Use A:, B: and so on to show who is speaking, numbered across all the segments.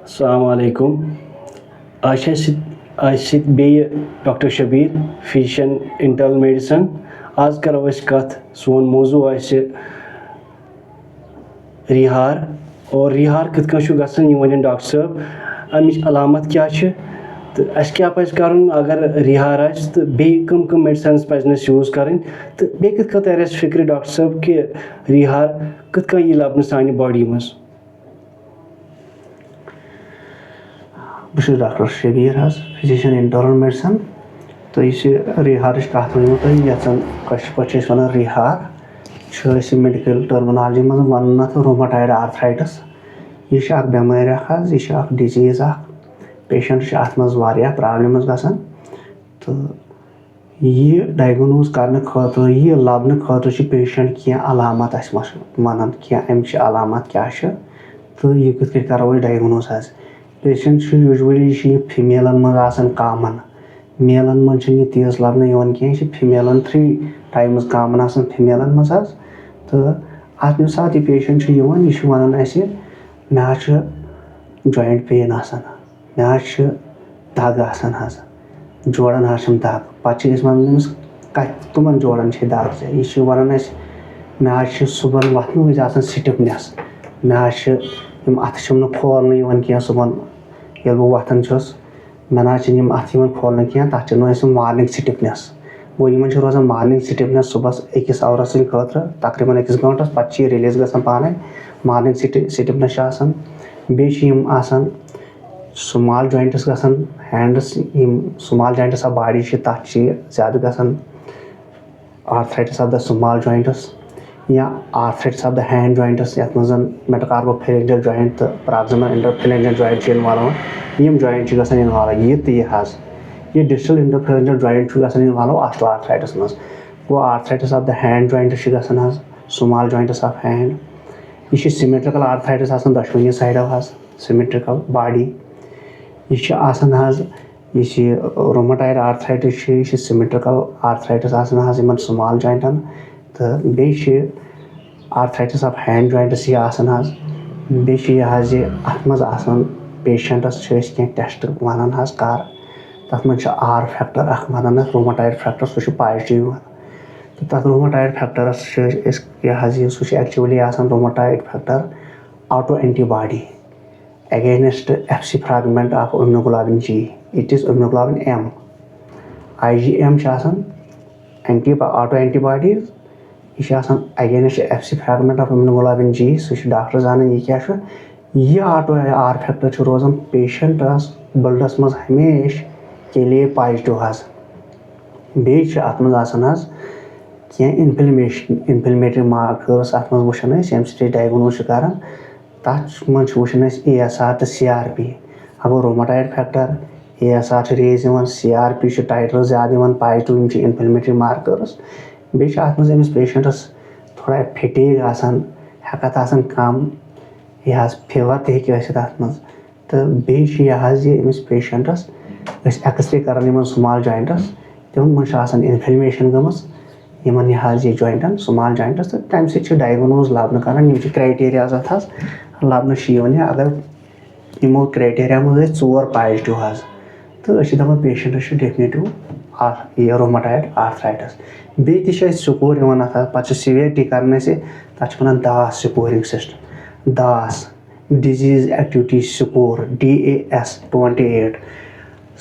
A: अस्सलाम वालेकुम। आज बे doctor Shabir physician internal medicine. आज करो कत सोन मौजू रिहार और रिहार कत गसन वन डॉक्टर साहब अमिच अलामत क्या तो अस क्या पज करन अगर रिहार आस तो बे कम मेडिसिन पजन यूज करें तो बे कत तर फिक्र डॉक्टर साहब कि रिहार कत यह लबन सानि बॉडी मज।
B: बस doctor Shabir physician internal medicine तो यह रिहार कत वो तुम कशर पे वन रिहार मेडिकल टर्मिनोलॉजी मज वन रोमाटाइड आर्थराइटिस। यह बेमार यह डिजीज पेशेंट अत मज प्रॉब्लम गसान तो यह डायग्नोज करने खतर यह लबन खतर पेशेंट क्या अलामत वन क्या अमिच अलामत क्या तो यह कत करो डायग्नोज। पेशेंट यूजुअली फीमेलन मज कॉमन मेलन मज तीस लबन कह फीमेलन 3 टाइम्स कॉमन फीमेलन मज तो अत सात यह पेशेंट यह वन मे जॉइंट पेन मे दग जोड़न दग पे वन कमन जोड़न दग यह वन मे सुबह वथन वज स्टिफनेस मे अथ खोलन कह सुबह ये बह वथन मे अथ खोलन कह तथ मॉर्निंग स्टिफनेस गो इन रोजान मॉर्निंग स्टिफनेस सुबह 1 आवरस खतर तकरीबन 1 घंटस पे रिलीज ग पाने मॉर्निंग स्टिफनेस बे स्मॉल जॉइंट्स गसन hands small joints of body तथ ज्यादा गसन arthritis of the small joints या arthritis of the hand joints ये मज मेटाकार्पोफेरेंजियल जॉइंट तो proximal interphalangeal joint involve joint गसन इन्वॉल्व यह डिस्टल इंटरफेरेंजियल जॉइंट गसन इन्वॉल्व ऑस्टियोआर्थराइटिस मज गो arthritis of the hand joint गसन स्मॉल जॉइंट्स ऑफ हैंड यह सिमेट्रिकल आर्थराइटिस दशवनी साइडो सिमेट्रिकल बॉडी यह rheumatoid arthritis symmetrical arthritis small जॉइंटन तो बे आर्थराइटिस ऑफ हैंड जॉइंट्स बे अत मज पेशेंटस कह टेस्ट वन कर तथ मज R factor one rheumatoid factor सह पॉजिटिव तो तथ रोमाटाइड फैक्टरस सह actually rheumatoid factor auto antibody against FC fragment of immunoglobulin G it is immunoglobulin M IgM auto antibodies यह against FC fragment of immunoglobulin G सह doctor जान यह क्या यह ऑटो आर फैक्टर रोजान पेशेंटस ब्लडस मज हमेशा के लिए पॉजिटिव बे अत मज कह इन्फ्लेमेटरी मार्कर्स अत मज वुचान ये डायग्नोज कर तथ मज वुचान ASR तो CRP अब रोमाटाइड फैक्टर ASR रेज CRP टाइटर ज्यादा पॉजिटिव इन्फ्लेमेटरी मार्कर्स बे अत मज पेशेंटस थोड़ा फटीग हेकत कम यह फीवर तथ मज तो बे पेशेंटस एक्सरे कर स्मॉल जॉइंट्स तम मज इन्फ्लेमेशन गमस इन यह जॉइंटन स्मॉल जॉइंट्स तो तम सो डायग्नोज लबन कर क्राइटेरिया अत लबन अगर यमो क्राइटेरिया मज 4 पॉजिटिव तो दपान पेशेंटस डेफिनेटिव यह रोमाटाइड आर्थराइटिस बे स्कोर पे सिवियरिटी कर तथ वन दास स्कोरिंग सिस्टम दास डिजीज एक्टिविटी स्कोर DAS 28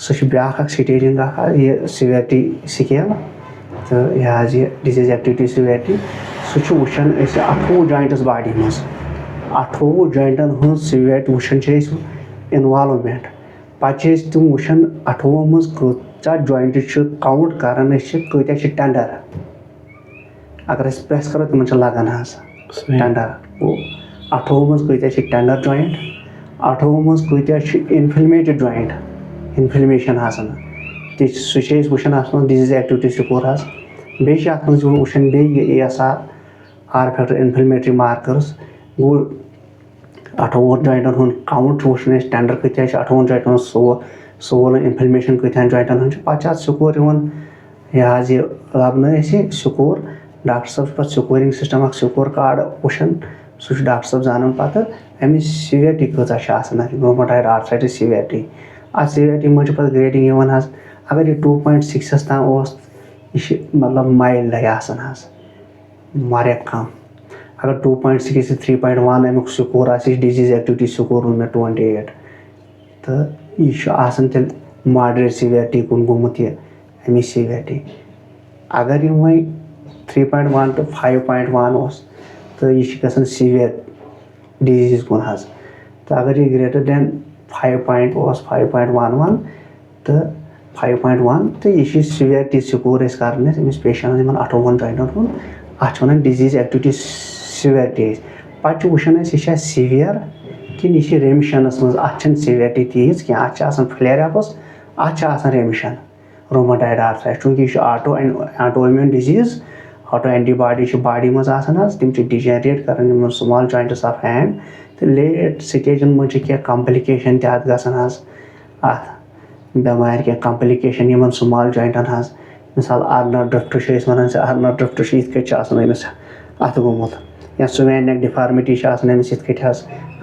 B: सह ब्या स्टेजिंग यह सिवियरिटी स्केल तो यह डिजीज एक्टिविटी सिवियरिटी सह वुचान 28 जॉइंट्स बॉडी मज 28 जॉइंटन हज सिवियरिटी वुचान इन्वॉल्वमेंट पे तुम वुचान 28 मज कचा जॉइंट काउंट कर कत्या टेंडर अगर प्रेस करो तम लगन टेंडर गो 28 मज कत्या टेंडर जॉइंट 28 मज कत्या इन्फ्लेमेटेड जॉइंट इन्फ्लेमेशन सह वुचान डिजीज एक्टिविटी स्कोर बे वुचान ASR R factor inflammatory markers गो 28 जॉइंटन काउंट वुचान टेंडर कत्या 28 जॉइंटन सोल इन्फ्लेमेशन कत्या जॉइंटन पे स्कोर यह लबन स्कोर डॉक्टर साहब पे स्कोरिंग सिस्टम स्कोर कार्ड वुचान सह डॉक्टर साहब जानन पतः अमिच सिवियरिटी कۭژاہ چھِ आसान रोमेटॉइड आर्थराइटिस सिवियरिटी अत सिवियरिटी मज पतः ग्रेडिंग यिवान हज अगर ये 2.6 ताम ओस यह मतलब माइल्ड आसान हज वारिया कम अगर 2.6 से 3.1 अमुक स्कोर आसि डिजीज एक्टिविटी स्कोर मे 28 तो यह आसान तेल मॉडरेट सिवियरिटी कुन गोमुत यह अमिच सिवियरिटी अगर यह वही 3.1 to 5.1 ओस तो यह गसान सिवियर डिजीज कुन हज तो अगर यह ग्रेटर देन 5 ओस 5.11 तो 5.1 तो यह सिवियरिटी स्कोर कर अमिस पेशेंट 58 जॉइंटन कुन अत डिजीज एक्टिविटी सिवियरिटी पे वुचान यह सिवियर कि यह रेमिशनस मज अत सिवियरिटी तीज क्या अत फ्लेयर अपस अत रेमिशन रोमेटॉइड आर्थराइटिस चूंकि यह auto immune disease auto antibody body मज तम डिजेनरेट कर स्मॉल जॉइंट्स ऑफ हैंड तो लेट स्टेजन मज क्या कॉम्प्लिकेशन तक गसान अत बेमार क्या कॉम्प्लिकेशन इन स्मॉल जॉइंटन हज मिसाल आर्नर ड्रिफ्ट वन आर्नर ड्रिफ्ट अमिस अत गोमुत या स्वेन नेक डिफॉर्मिटी अमिस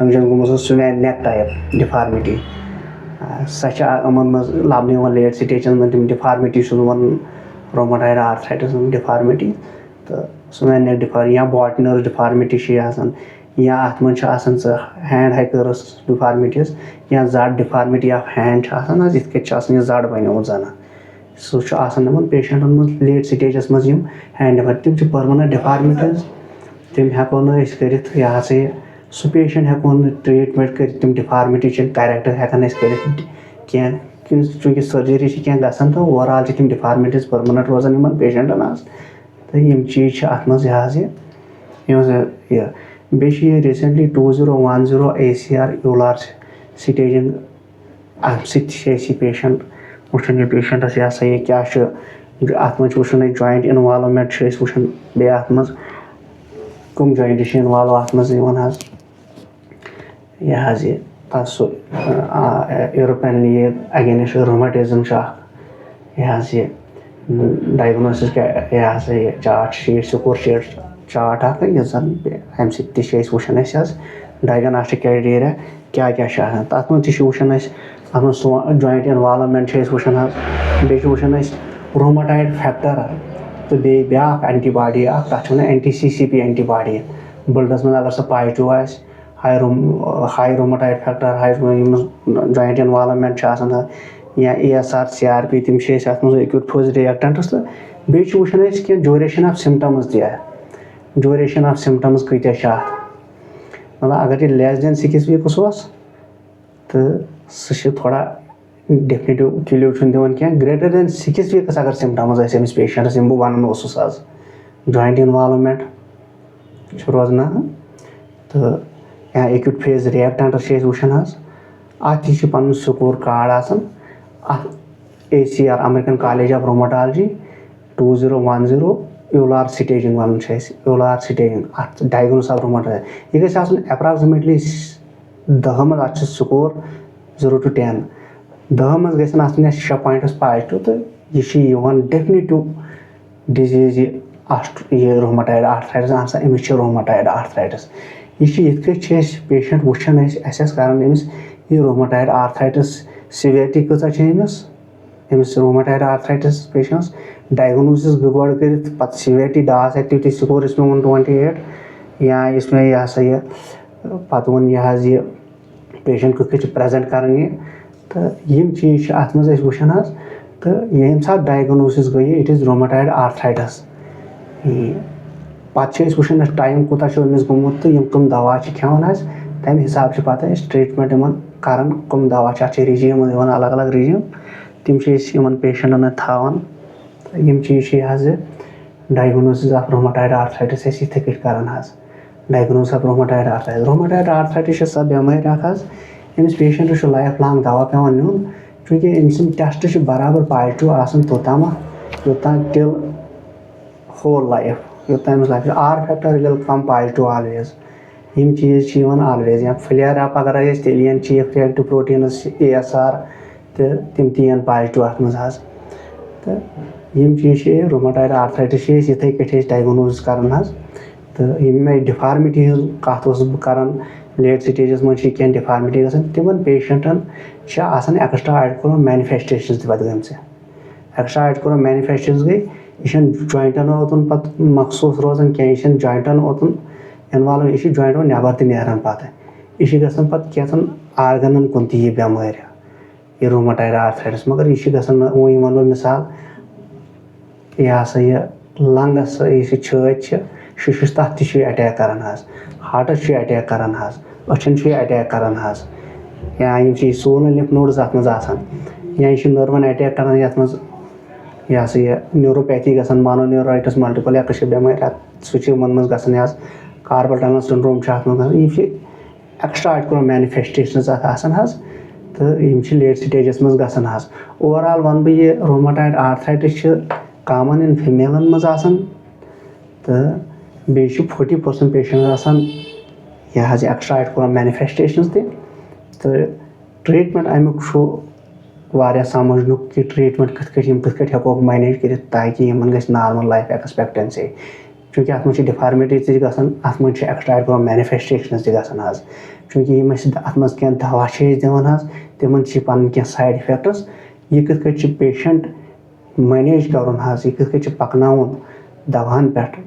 B: अमजन गोमुत स्वेन नेक टाइप डिफॉर्मिटी सह मज लबन लेट स्टेजन मज तम deformity one rheumatoid arthritis deformity तो स्वेन नेक डिफॉर्मिटी या बॉटनर डिफॉर्मिटी या अत मज हैंड हाइकर्स डिफॉर्मिटीज या जड़ डिफॉर्मिटी ऑफ हैंड यह जड़ बनियोमुत जन सह पेशेंटन मज लेट स्टेजस मज हैंड डिफॉर्मिटी तम परमानेंट डिफॉर्मिटीज तम हेको कर यह हसा सह पेशेंट हेको ट्रीटमेंट कर तम डिफॉर्मिटी करेक्ट हेकान कह चूंकि सर्जरी क्या गसान तो ओवरऑल तम डिफॉर्मिटीज परमानेंट रोजान इन पेशेंटन तो यम चीज अत मज यह बे रिसेंटली 2010 ACR यूलार स्टेजिंग अम सह पेशेंट वुचान यह पेशेंटस यह हसा यह क्या अत मज वुचान जॉइंट इन्वॉल्वमेंट वुचान बे अत मज कम जॉइंट इन्वॉल्व अत मज यह यूरोपियन लीग अगेंस्ट रोमेटिज्म यह डायग्नोसिस यह हसा यह chart sheet score sheet chart अम वुचान डायग्नोस्टिक क्राइटेरिया क्या क्या तथ मज वुचान जॉइंट इन्वॉल्वमेंट वुचान बे वुचान रोमेटॉइड फैक्टर तो बे ब्या एंटीबॉडी तथ एंटी-CCP एंटीबॉडी ब्लडस मज अगर सह positive high rheumatoid factor high joint involvement या ASR CRP तम मज एक्यूट फेज रिएक्टेंट्स तो बे वुचान क्या duration of symptoms duration of symptoms कत्या मतलब अगर यह लेस देन 6 वीक्स तो सह थोड़ा डेफिनेटिव क्लियर दिवान क्या ग्रेटर देन 6 वीक्स अगर सिम्टम्स अमिस पेशेंटस बह वन आज जॉइंट इन्वॉल्वमेंट रोजान तो या एक्यूट फेज रिएक्टेंट्स वुचान अत पन score card ACR American College of rheumatology 2010 EULAR staging one EULAR staging अत डायग्नोस ऑफ रोमेटोलॉजी यह गई अप्रॉक्सिमेटली 10 मज अत स्कोर 0 to 10 10 मज गई 6 पॉइंट्स पॉजिटिव तो यह डेफिनेटिव डिजीज यह रोमेटॉइड आर्थराइटिस अमिस रोमेटॉइड आर्थराइटिस यह पेशेंट वुचान अमिस यह रोमेटॉइड आर्थराइटिस सिवियरिटी कۭژاہ अमिस रोमेटॉइड आर्थराइटिस पेशेंट्स डायग्नोसिस गड़ कर सिवियरिटी डास एक्टिविटी स्कोर इसमें वन 28 या इसमें यह हसा यह पत वो यह पेशेंट कथ प्रेजेंट कर तो यम चीज अत मज वुचान तो ये सात डायग्नोसिस गई इट इज रोमेटॉइड आर्थराइटिस पे वुचान टाइम कूता अमिस गोमुत तो कम दवा खेवान तम हिसाब से पता ट्रीटमेंट इन कर कम दवा अत रिजीम अलग अलग रिजीम तम पेशेंटन थान यम चीज यह डायग्नोसिस ऑफ रोमेटॉइड आर्थराइटिस इथे कर डायग्नोसिस ऑफ रोमेटॉइड आर्थराइटिस सह बेमारी अमिस पेशेंटस लाइफ लॉन्ग दवा पेवान नुन चूंकि अमिस टेस्ट बराबर पॉजिटिव आसान तोताम योतान टिल होल लाइफ योतान life R factor will come positive always यम चीज ऑलवेज या फ्लेयर अप अगर तेल चीफ रिएक्टिव प्रोटीन्स ASR तो तम तीन पॉजिटिव अत मज तो यम चीज रोमेटॉइड आर्थराइटिस इथे कट डायग्नोज कर تہٕ یِم مےٚ ڈِفارمِٹی ہٕنٛز کَتھ اوسُس بہٕ کَران لیٹ سِٹیجَس منٛز چھِ کینٛہہ ڈِفارمِٹی گژھان تِمن پیشنٹن چھِ آسان ایٚکٕسٹرا آرٹِکوٗلر مینِفیسٹیشنٕز تہِ پَتہٕ گٔمژٕ ایٚکٕسٹرا آرٹِکوٗلر مینِفیسٹیشنٕز گٔے یہِ چھُنہٕ جویِنٹن اوتُن پَتہٕ مخصوٗص روزان کینٛہہ یہِ چھُنہٕ جویِنٹن اوتُن اِنوالو یہِ چھُ جویِنٹو نٮ۪بر تہِ نیران پَتہٕ یہِ چھِ گژھان پَتہٕ کینٛژھن آرگنن کُن تہِ یہِ بٮ۪مٲرۍ یہِ رومٹایڈ آرتھرایٹس مگر یہِ چھِ گژھان وۄنۍ وَنہٕ بہٕ مِثال یہِ ہسا یہِ لنگس یُس یہِ چھٲتۍ چھِ شُشُس تَتھ تہِ چھُ یہِ اٹیک کران حظ ہارٹس چھُ یہِ اٹیک کران حظ أچھن چھُ یہِ اٹیک کران حظ یا یِم چھِ سونل لِمف نوڈٕز اَتھ منٛز آسان یا یہِ چھُ نٔروَن اٹیک کران یَتھ منٛز یہِ ہسا یہِ نیوروپیتھی گژھان مانونیورایٹس ملٹِپل یا کٔشیٖر بٮ۪مٲرۍ سُہ چھُ یِمن منٛز گژھان حظ کارپل ٹنل سنڈروم چھُ اَتھ منٛز گژھان یِم چھِ ایٚکٕسٹرا آرٹِکوٗلر مینِفیسٹیشنٕز اَتھ آسان حظ تہٕ یِم چھِ لیٹ سِٹیجَس منٛز گژھان حظ اوور آل وَنہٕ بہٕ یہِ رومٹایڈ آرتھرایٹس چھِ کامن اِن فیمیلن منٛز آسان تہٕ بیٚیہِ چھِ 40% پیشنٹ آسان یہِ حظ ایٚکٕسٹرا آرٹِکوٗلر مینِفیسٹیشنٕز تہِ تہٕ ٹریٖٹمنٹ اَمیُک چھُ واریاہ سَمجھنُک کہِ ٹریٖٹمنٹ کِتھ کٔنۍ ہٮ۪کوکھ مینیج کٔرِتھ تاکہِ یِمن گژھِ نارمل لایف ایٚکٕسپیکٹنسی چوٗنٛکہِ اَتھ منٛز چھِ ڈِفارمِٹیٖز تہِ گژھان اَتھ منٛز چھِ ایٚکٕسٹرا آرٹِکوٗلر مینِفیسٹیشنٕز تہِ گژھان حظ چوٗنٛکہِ یِم أسۍ اَتھ منٛز کینٛہہ دوا چھِ أسۍ دِوان حظ تِمن چھِ پَنٕنۍ کینٛہہ سایڈ اِفیکٹٕس یہِ کِتھ کٔنۍ چھُ پیشنٹ مینیج کَرُن حظ یہِ کِتھ کٔنۍ چھُ پَکناوُن دواہن پٮ۪ٹھ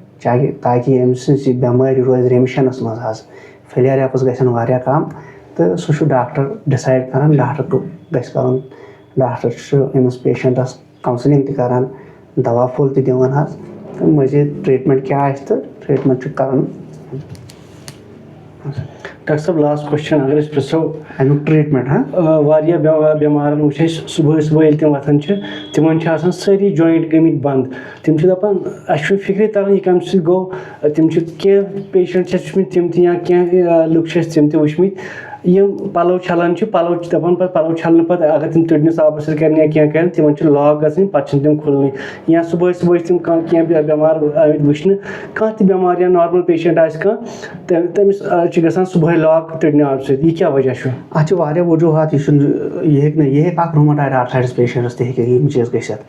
B: تاکہِ أمۍ سٕنٛز یہِ بٮ۪مٲرۍ روزِ رِمِشنس منٛز حظ فِلیر ایپٕس گژھن واریاہ کَم تہٕ سُہ چھُ ڈاکٹر ڈِسایڈ کران ڈاکٹر گژھِ کَرُن ڈاکٹر چھُ أمِس پیشنٹس کاونسلِنگ تہِ کران دوا پھوٚل تہِ دِوان حظ تہٕ مٔزیٖد ٹریٖٹمنٹ کیاہ آسہِ تہٕ ٹریٖٹمنٹ چھُ کران
A: ڈاکٹر صٲب لاسٹ کوسچن اگر أسۍ پرژھو
B: اَمیُک ٹریٖٹمنٹ
A: واریاہ بٮ۪مارن وٕچھ اَسہِ صبحٲے ییٚلہِ تِم وۄتھان چھِ تِمن چھِ آسان سٲری جویِنٹ گٔمٕتۍ بنٛد تِم چھِ دپان اَسہِ چھُنہٕ فِکرِ تران یہِ کَمہِ سۭتۍ گوٚو تِم چھِ کینٛہہ پیشنٹ چھِ اَسہِ وٕچھمٕتۍ تِم تہِ یا کینٛہہ لُکھ چھِ اَسہِ تِم تہِ وٕچھمٕتۍ یِم پَلو چھلان چھِ پَلو چھِ دَپان پَتہٕ پَلو چھلنہٕ پَتہٕ اگر تِم تٔرنِس آبس سۭتۍ کرن یا کینٛہہ کرن تِمن چھِ لاک گژھٕنۍ پَتہٕ چھِنہٕ تِم کھُلنٕے یا صبحٲے چھِ تِم کینٛہہ بٮ۪مار آمٕتۍ وٕچھنہٕ کانٛہہ تہِ بٮ۪مار یا نارمل پیشنٹ آسہِ کانٛہہ تٔمِس چھِ گژھان صبحٲے لاک تٔرنہِ آبہٕ سۭتۍ یہِ کیاہ وجہ چھُ
B: اَتھ چھِ واریاہ وجوٗہات یہِ چھُنہٕ یہِ ہیٚکہِ اکھ رومٹایڈ آرتھرایٹس پیشنٹس تہِ ہیٚکہِ یِم چیٖز گٔژھِتھ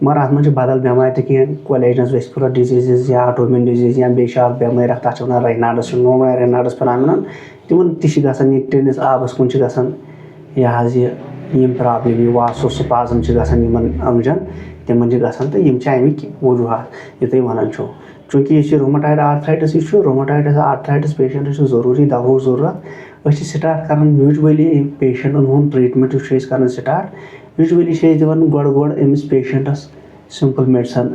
B: مگر اَتھ منٛز چھِ بدل بٮ۪مارِ تہِ کینٛہہ کولیجنس ویسکیولر ڈِزیٖزز یا آٹومِن ڈِزیٖز یا بیٚیہِ چھِ اکھ بٮ۪مٲرۍ اکھ تَتھ چھِ وَنان ریناڈٕس سِنڈروم یا ریناڈٕس فِنامِنن تِمن تہِ چھِ گژھان یہِ ٹٔنِس آبس کُن چھِ گژھان یہِ حظ یِم پرابلِم یہِ واسو سپازم چھِ گژھان یِمن أنٛگجن تِمن چھِ گژھان تہٕ یِم چھِ اَمِکۍ وجوٗہات یہِ تُہۍ وَنان چھِو چوٗنٛکہِ یہِ چھِ رومٹایڈ آرتھرایٹس یہِ چھُ رومٹایڈ آرتھرایٹس پیشنٹس چھُ ضروٗری دَوہُک ضروٗرت أسۍ چھِ سٹارٹ کران یوٗجؤلی پیشنٹن ہُنٛد ٹریٖٹمنٹ یُس چھِ أسۍ کران سٹارٹ یوٗجؤلی چھِ أسۍ دِوان گۄڈٕ أمِس patients simple medicine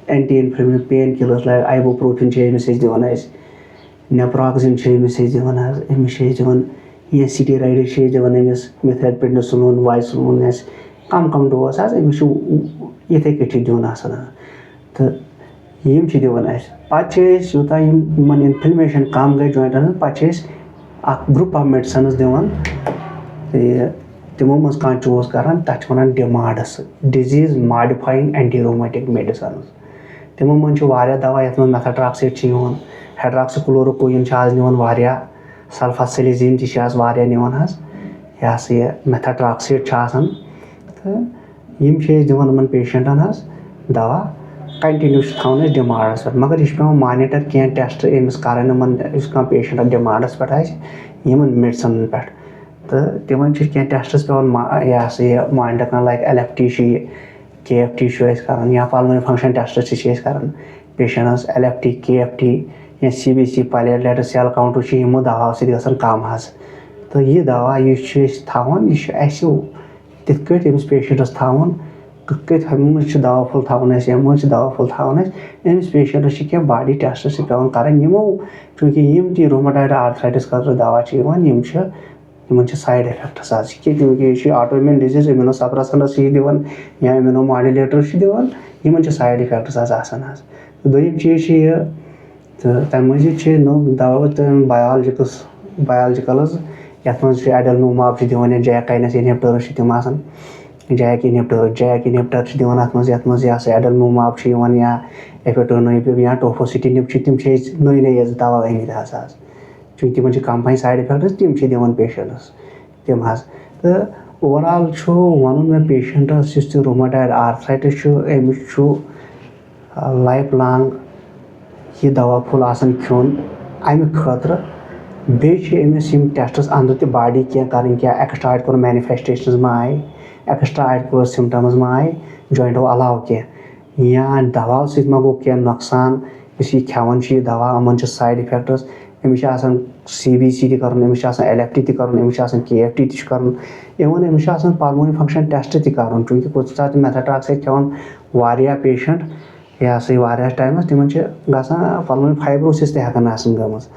B: anti inflammatory painkiller like ibuprofen چھِ أمِس أسۍ دِوان نیپراکزِن چھِ أمِس أسۍ دِوان حظ أمِس چھِ أسۍ دِوان یا سِٹیرایڈٕز چھِ أسۍ دِوان أمِس مِتھیلپریڈنِسولون وایسولون آسہِ کم ڈوز حظ أمِس چھُ یِتھٕے کٔنۍ چھُ دیُن آسان تہٕ یِم چھِ دِوان اَسہِ پَتہٕ چھِ أسۍ یوٗتاہ یِمن انفلمیشن کم گٔے جویِنٹن ہٕنٛز پَتہٕ چھِ أسۍ اکھ گرُپ آف میڈِسنٕز دِوان تہٕ تِمو منٛز کانٛہہ چوٗز کران تَتھ چھِ وَنان ڈِماڈٕس ڈِزیٖز ماڈِفایِنگ اینٹی رومیٹِک میڈِسنٕز تِمو منٛز چھِ واریاہ دوا یَتھ منٛز میتھاٹراکسیٹ چھِ یِوان ہیڈراکسی کلوروکویِن چھِ آز نِوان واریاہ سلفاسیلِزیٖن تہِ چھِ آز واریاہ نِوان حظ یہِ ہسا یہِ میتھاٹراکسیٹ چھُ آسان تہٕ یِم چھِ أسۍ دِوان یِمن پیشنٹن حظ دوا کنٹِنیوٗ چھِ تھاوان أسۍ ڈِمانڈس پٮ۪ٹھ مگر یہِ چھُ پیٚوان مانِٹر کینٛہہ ٹیسٹ أمِس کرٕنۍ یِمن یُس کانٛہہ پیشنٹ ڈِمانڈس پٮ۪ٹھ آسہِ یِمن میڈِسنن پٮ۪ٹھ تہٕ تِمن چھِ کینٛہہ ٹیسٹٕس پیٚوان یہِ ہسا یہِ مانِٹر کرُن لایک LFT چھُ یہِ KFT چھُ أسۍ کران یا پلمونری فنگشن ٹیسٹٕس تہِ چھِ أسۍ کران پیشنٹس LFT KFT یا CBC پلیٹلیٹس سیل کاونٹ چھُ یِمو دواہو سۭتۍ گژھان کم حظ تہٕ یہِ دوا یُس چھِ أسۍ تھاوان یہِ چھُ اَسہِ تِتھ کٲٹھۍ أمِس پیشنٹس تھاوُن کِتھ کٲٹھۍ ہُمہِ منٛز چھِ دوا پھوٚل تھاوُن اَسہِ ییٚمہِ منٛز چھِ دوا پھوٚل تھاوُن اَسہِ أمِس پیشنٹس چھِ کینٛہہ باڈی ٹیسٹٕس چھِ پیٚوان کرٕنۍ یِمو چوٗنٛکہِ یِم تہِ رومٹایڈ آرتھرایٹس خٲطرٕ دوا چھِ یِوان یِمن چھِ سایڈ اِفیکٹٕس حظ چوٗنٛکہِ یہِ چھُ آٹومِن ڈِزیٖز اِمیوٗنو سپریسنٹس چھِ یہِ دِوان یا اِمیوٗنو ماڈولیٹر چھِ دِوان یِمن چھِ سایڈ اِفیکٹٕس حظ آسان حظ دوٚیِم چیٖز چھُ یہِ تہٕ تَمہِ مٔزیٖد چھِ نوٚو دوا تہٕ بایولجِکل حظ یَتھ منٛز چھِ ایڈلنوماب چھِ دِوان یا جیکاینس اِنہِبٹٲرٕس چھِ تِم آسان جیک اِنہِبٹر چھِ دِوان اَتھ منٛز یَتھ منٛز یہِ ہسا ایڈلنوماب چھُ یِوان یا ایپیٹونیب یا ٹوفوسِٹِنِب چھِ تِم چھِ أسۍ نٔے حظ دوا آمٕتۍ حظ چوٗنٛکہِ تِمن چھِ کم پہن سایڈ اِفیکٹٕس تِم چھِ دِوان پیشنٹس تِم حظ تہٕ اوور آل چھُ وَنُن مےٚ پیشنٹس یُس تہِ رومٹایڈ آرتھرایٹس چھُ أمِس چھُ لایف لانگ यह दवा फुल आसान खियोन अमि खतर बेशि अमिस यम टेस्टस अंदर ते बॉडी क्या करन क्या एक्स्ट्रा एड कोर मैनिफेस्टेशंस मा आए एक्स्ट्रा एड कोर सिम्टम्स मा आए जॉइंटो अलाव क्या या दवा सत मा गो क्या नुकसान इस यह खेवान यह दवा अमन साइड इफेक्ट्स अमिस CBC ति करन अमिस LFT ति करन अमिस KFT ति करन even Amish pulmonary function test ति करन चूंकि कुछ साथ मेथाट्रैक्साइड खेवान वारिया पेशेंट यह सही वारिया टाइमस तिमन गसान पल्मोनरी फाइब्रोसिस ति हेकन आसन गमस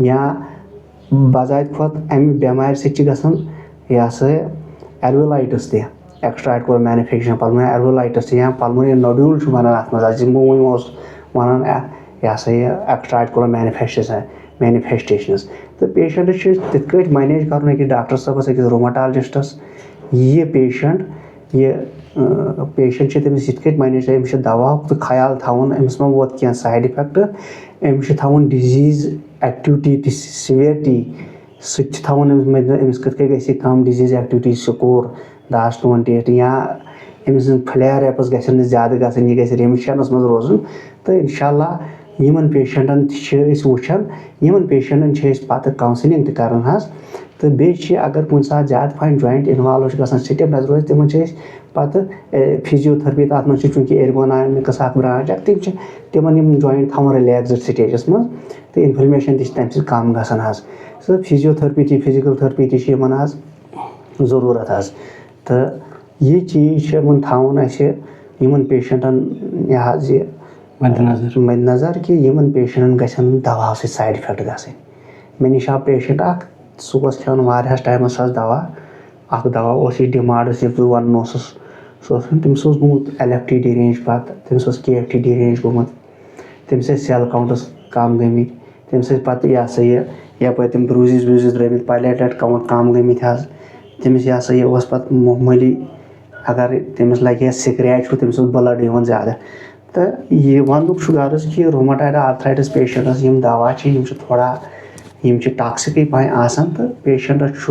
B: या बजात खुद अमि बेमार सत गसान यह सही एल्वोलाइटिस ति एक्स्ट्रा एड कोर मैन्युफैक्चरिंग पल्मोनरी एल्वोलाइटिस या पल्मोनरी नोड्यूल बनान अत मज वन यह सही एक्स्ट्रा एड कोर मैनिफेस्टेशंस तो पेशेंट तिथ मैनेज कर अकिस डॉक्टर साहबस अकिस रोमाटोलॉजिस्टस ये पेशेंट तमिस ये मैनेज अमिस दवा तो ख्याल थवन अमिस मा वोत क्या साइड इफेक्ट अमिस थवन डिजीज एक्टिविटी सिवियरिटी सत थवन अमिस कथ कम डिजीज एक्टिविटी स्कोर 10-28 या अमिस फ्लेयर एप्स गसन ज्यादा गसन यह रेमिशनस मज रोजन तो इंशाल्लाह यमन पेशेंटन वुचान यमन पेशेंटन पत काउंसलिंग ति करन तो बे अगर कुछ सात ज्यादा फाइन जॉइंट इन्वॉल्व गसान स्टेप रोज तिमन पत फिजियोथेरेपी तथ मज चूंकि एर्गोनॉमिक्स ब्रांच तिमन जॉइंट थवन रिलैक्सड स्टेजस मज तो इन्फ्लेमेशन तम कम गसान सो फिजियोथेरेपी फिजिकल थेरेपी तमन जरूरत तो ये चीज थवन यमन पेशेंटन यह मद्देनजर कि यमन पेशेंटन गसन दवा साइड इफेक्ट गसन मे निश आव पेशेंट सह खेवान वारियास टाइमस दवा डिमांड वन तमिस गुमुत LFT डिरेंज पत तमिस KFT डिरेंज गुमुत तमिस सेल काउंटस कम गमित तमिस पत यह सा यप तम ब्रूजिज व्यूजिज द्रमित प्लेटलेट काउंट कम गमित तमिस यह सा यह पत मामूली अगर तमिस लगे स्क्रैच तमिस ब्लड यहां ज्यादा तो यह वनुक गर्ज कि रोमाटॉइड आर्थराइटिस पेशेंटस यम दवा थोड़ा टॉक्सिक पाए आसान तो पेशेंटस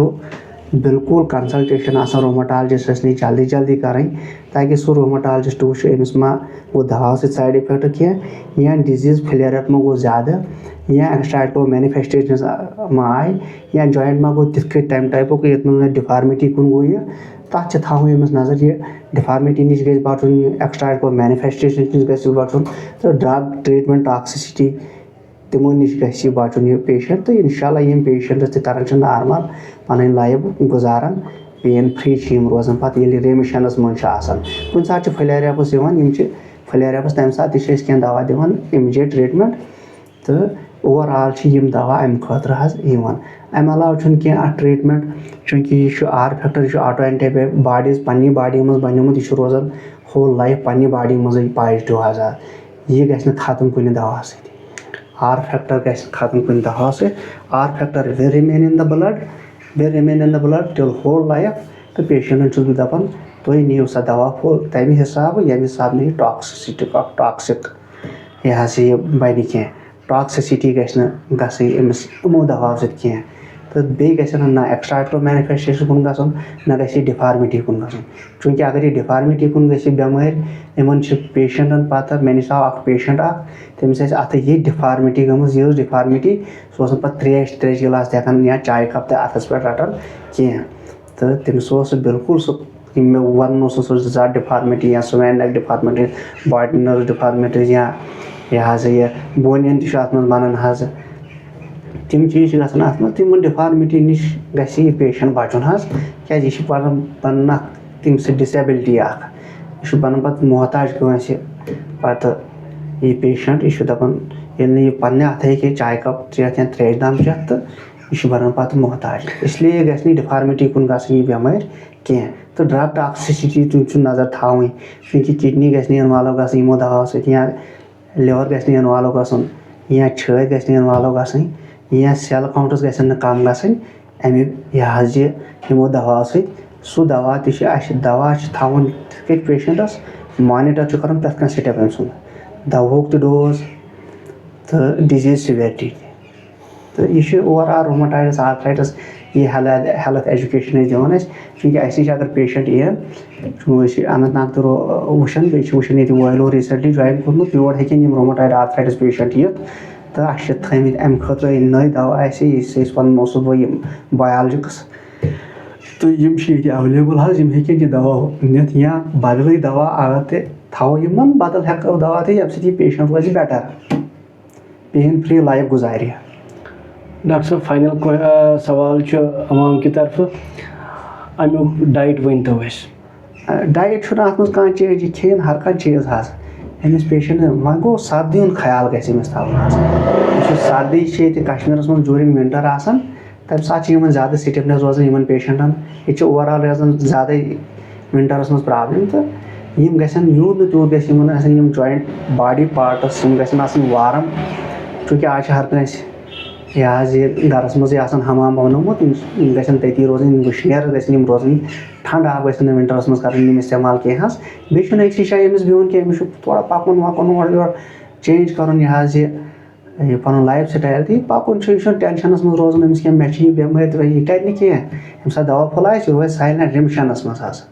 B: बिल्कुल कंसल्टेशन रोमाटोलॉजिस्ट नश जल्दी करें ताकि सह रोमाटोलॉजिस्ट वो अमिस मा वो दवा साइड इफेक्ट क्या या डिजीज फ्लेयर अप मा गो ज्यादा या एक्स्ट्रा एड कोर मैनिफेस्टेशन मा आए या जॉइंट मा गो तिथ तम टाइप ये डिफार्मिटी कुन गो यह तथ अमिस नजर ये डिफार्मिटी नश गई बचुन एक्स्ट्रा एड कोर मैनिफेस्टेशन नश गई बचुन तो ड्रग ट्रीटमेंट टॉक्सिसिटी तिमो नश गई बचुन यह पेशेंट तो इंशाल्लाह यम पेशेंटस तरान नॉर्मल पन लाइफ गुजारान पेन फ्री रोजान पत् रेमिशनस मज कुछ सात फ्लेयर एप्स फ्लेयर एप्स तम सात क्या दवा दिवान इमीडिएट ट्रीटमेंट तो ओवरऑल यम दवा अम खतर अम अलाव क्या ट्रीटमेंट चूंकि यह आर फैक्टर यह ऑटो एंटी बॉडीज पन्नी बॉडी मज बनोमुत यह रोजान होल लाइफ पन्नी बॉडी मज पॉजिटिव यह गि खत्म कुछ दवा आर फैक्टर गि खत्म कुछ दवा R factor will remain in the blood till whole life तो पेशेंटन बह दपान तुम नीव सा दवा फुल तम हिसाब यम हिसाब नहीं टॉक्सिक यह बन क्या टॉक्सिसिटी गई अमिस यमो दवा सह तो बे ना एक्स्ट्रा एड कोर मैनिफेस्टेशन कुन गसन ना गई डिफार्मिटी कुन गसन चूंकि अगर यह डिफार्मिटी कुन गई बेमार इन पेशेंटन पता मे निश आव पेशेंट तमिस अत ये डिफार्मिटी गमज यह डिफार्मिटी सह पे त्रेश गिलास हेकान या चाय कप अथस पे रटान कह तो तमिस बिल्कुल सह वन सह डिफार्मिटी या स्वैन नेक डिफार्मिटी बॉडी नर्व डिफार्मिटीज या यह बोनियन तत बनान तम चीज गसान तम डिफार्मिटी नश गि पेशेंट बचुन क्या यह बन तम डिसेबिलिटी यह बन पे मोहताज कंस पत यह पेशेंट यह दपान ये पन्ने अथ हे चाय कप चेत या त्रेश दाम चेत तो यह बन पे मोहताज इसलिए गि डिफार्मिटी कुन गई बेमार कह तो ड्रग टॉक्सिसिटी नजर थी चूंकि किडनी गि इन्वॉल्व गमो दवा या लिवर गि इन्वॉल्व गसन या छत गि इन्वॉल्व गई या सेल काउंटस गसन कम गसन यमो दवा सह दवा दवा थवन पेशेंटस मॉनिटर कर प्रत स्टेप अम सुन दवा तो डोज तो डिजीज सिवियरिटी तो यह ओवरऑल रोमाटॉइड आर्थराइटिस ये हेल्थ एजुकेशन दिवान चूँकि अस अगर पेशेंट यन अनंत नाग तो वुचान बे वॉयलो रिसेंटली ज्वाइन कोर्मुत योर हेकन रोमाटॉयड आर्थराइटिस पेशेंट यित तो अस थमित अमि खतर नई दवा इस वनस बह बायोलॉजिक्स तो एवेलेबल हेकन यह दवा नित या बदल दवा अगर थो बदल हेको दवा तो ये सो पेशेंट रोज बेटर पेन फ्री लाइफ गुजारि।
A: डॉक्टर साहब फाइनल सवाल अवाम की तरफ अमुक डाइट वन तो
B: डाइट अत मज कह चीज खेन हर कह चीज अमिस पेशेंट वह गो सर्दी हूँ ख्याल गमिस थवन सर्दी कश्मीर मज जूरिंग विंटर आसान तम सात ज्यादा स्टिफनेस रोजान पेशेंटन ये ओवरऑल रोजान ज्यादा विंटरस मज प्रॉब्लम तो यम गसन यूत न्यूत गसन जॉइंट बॉडी पार्टस गसन वारम चूँकि आज हर कह यह गरस मज हमाम बनोमुत गसन तती रोजन गुशनेर गसन रोजन ठंड आब गसन विंटरस मज कर इस्तेमाल कह बेन अक्स जाए बिहुन कह थोड़ा पकुन वकुन और योर चेंज कर पन लाइफ स्टाइल तो पकुन टेंशनस मज रोजन अमिस कह मे बेमारी तो यह कर कह ये सा दवा फुल रोज साइलेंट रिमिशनस मज।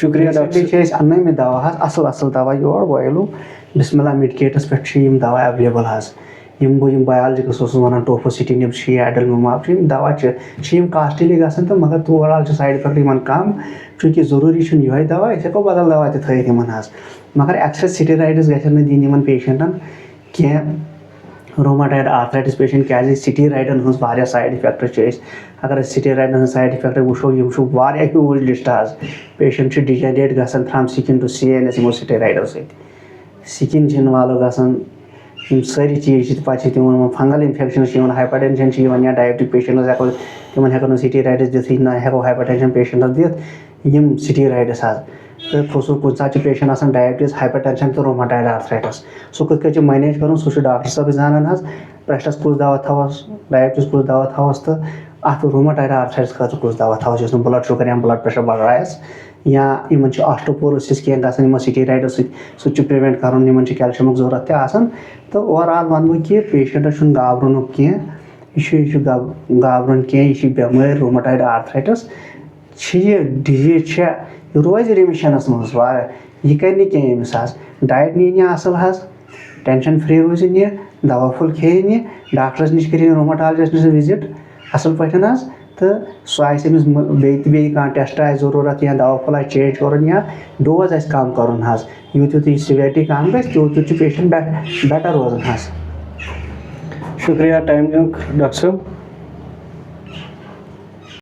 A: शुक्रिया डॉक्टर
B: अन्न दवा असल असल दवा योर वॉयलो बिस्मिल्लाह मेडिकेटस पे दवा एवेलेबल यम बह बायोलॉजिकस वन टोफोसिटिन एडलमिमाब दवा कास्टली गसन तो मगर ओवरऑल साइड इफेक्ट कम चूँकि जरूरी यह दवा हेको बदल दवा थन मगर एक्सेस स्टेरॉइड्स गन दिन पेशेंटन कह रोमाटॉयड आर्थराइटिस पेशेंट क्या स्टेरॉइडन हज साइड इफेक्ट अगर स्टेरॉइडन साइड इफेक्ट वो ह्यूज लिस्ट पेशेंट डिजेनरेट गसन फ्रॉम स्किन टू CNS यमो स्टेरॉइडो स्किन वालो गसन सारी चीज पे फंगल इन्फेक्शन हाइपरटेंशन या डायबिटिक पेशेंट हेको तिमन हेको स्टेरॉइड्स दिथ ना हेको हाइपरटेंशन पेशेंट दिथ यम स्टेरॉइड्स तो खसूस कुछ सात पेशेंट डायबिटीज हाइपरटेंशन तो रोमाटॉयड आर्थराइटिस सो कत मैनेज कर सह डॉक्टर साहब जानान प्रेशरस कुछ दवा थवस डायबिटीज कुछ दवा थवस तो अत रोमाटॉयड आर्थराइटिस खतर कुछ दवा थवस ब्लड शुगर या ब्लड प्रेशर बढ़ायस या इन ऑस्टियोपोरोसिस कह गसन स्टेरॉइडो सह प्रिवेंट कर कैल्शियम जरूरत तो ओवरऑल वन बह कि पेशेंटस घाबरन कह घाबरन कह यह बेमारी रोमाटॉयड आर्थराइटिस यह डिजीज यह रोज रिमिशनस मज यह कर कह डाइट नी असल टेंशन फ्री रोजन यह दवा फुल खेन यह डॉक्टरस नश कर रोमाटॉलजिस्ट नश विजिट असल पे तो सह बे टेस्ट जरूरत या दवा फुल चेंज कर या डोज कम कर यूत सिवियरिटी कम गूत पेशेंट बेटर रोजान।
A: शुक्रिया टाइम डॉक्टर साहब।